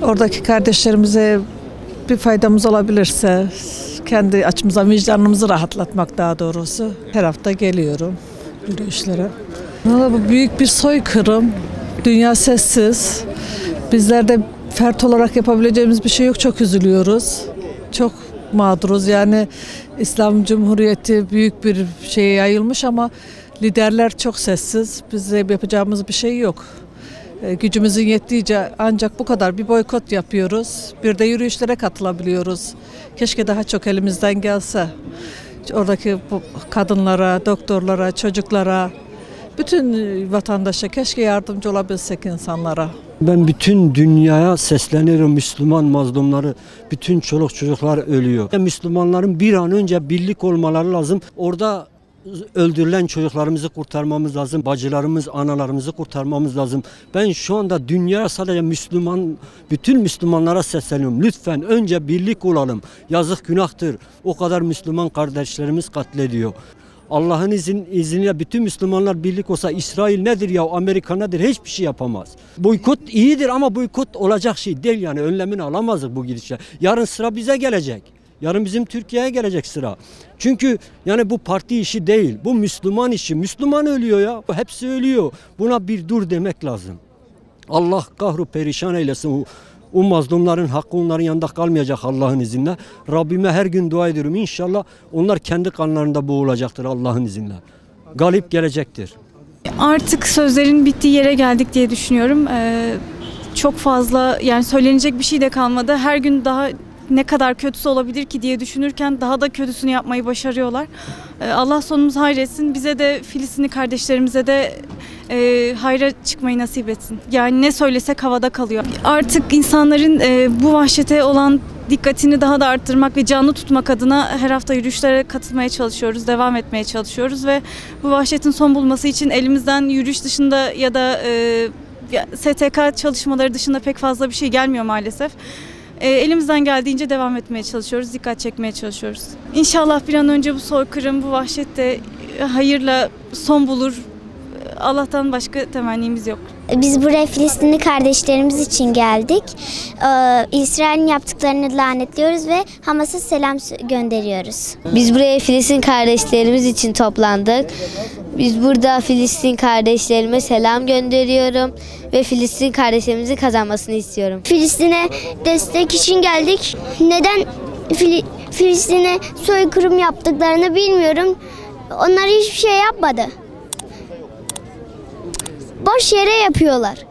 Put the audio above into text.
Oradaki kardeşlerimize bir faydamız olabilirse, kendi açımıza vicdanımızı rahatlatmak daha doğrusu. Her hafta geliyorum yürüyüşlere. Valla bu büyük bir soykırım. Dünya sessiz. Bizler de fert olarak yapabileceğimiz bir şey yok. Çok üzülüyoruz. Çok mağduruz. Yani İslam Cumhuriyeti büyük bir şeye yayılmış ama liderler çok sessiz. Bize yapacağımız bir şey yok. Gücümüzün yettiğince ancak bu kadar bir boykot yapıyoruz. Bir de yürüyüşlere katılabiliyoruz. Keşke daha çok elimizden gelse. Oradaki kadınlara, doktorlara, çocuklara, bütün vatandaşa keşke yardımcı olabilsek insanlara. Ben bütün dünyaya sesleniyorum, Müslüman mazlumları, bütün çoluk çocuklar ölüyor. Müslümanların bir an önce birlik olmaları lazım. Orada öldürülen çocuklarımızı kurtarmamız lazım. Bacılarımız, analarımızı kurtarmamız lazım. Ben şu anda dünyaya sadece bütün Müslümanlara sesleniyorum. Lütfen önce birlik olalım. Yazık, günahtır. O kadar Müslüman kardeşlerimiz katlediyor. Allah'ın izniyle bütün Müslümanlar birlik olsa İsrail nedir ya, Amerika nedir, hiçbir şey yapamaz. Boykot iyidir ama boykot olacak şey değil, yani önlemini alamazdık bu gidişle. Yarın sıra bize gelecek. Yarın bizim Türkiye'ye gelecek sıra. Çünkü yani bu parti işi değil, bu Müslüman işi. Müslüman ölüyor ya, hepsi ölüyor. Buna bir dur demek lazım. Allah kahru perişan eylesin. O mazlumların hakkı onların yanında kalmayacak Allah'ın izniyle. Rabbime her gün dua ediyorum. İnşallah onlar kendi kanlarında boğulacaktır Allah'ın izniyle. Galip gelecektir. Artık sözlerin bittiği yere geldik diye düşünüyorum. Çok fazla yani söylenecek bir şey de kalmadı. Her gün daha ne kadar kötüsü olabilir ki diye düşünürken daha da kötüsünü yapmayı başarıyorlar. Allah sonumuzu hayretsin. Bize de Filistinli kardeşlerimize de hayra çıkmayı nasip etsin. Yani ne söylesek havada kalıyor. Artık insanların bu vahşete olan dikkatini daha da arttırmak ve canlı tutmak adına her hafta yürüyüşlere katılmaya çalışıyoruz, devam etmeye çalışıyoruz ve bu vahşetin son bulması için elimizden yürüyüş dışında ya da STK çalışmaları dışında pek fazla bir şey gelmiyor maalesef. Elimizden geldiğince devam etmeye çalışıyoruz, dikkat çekmeye çalışıyoruz. İnşallah bir an önce bu soykırım, bu vahşet de hayırla son bulur. Allah'tan başka temennimiz yok. Biz buraya Filistinli kardeşlerimiz için geldik. İsrail'in yaptıklarını lanetliyoruz ve Hamas'a selam gönderiyoruz. Biz buraya Filistin kardeşlerimiz için toplandık. Biz burada Filistin kardeşlerime selam gönderiyorum ve Filistin kardeşlerimizi kazanmasını istiyorum. Filistin'e destek için geldik. Neden Filistin'e soykırım yaptıklarını bilmiyorum. Onlar hiçbir şey yapmadı. Boş yere yapıyorlar.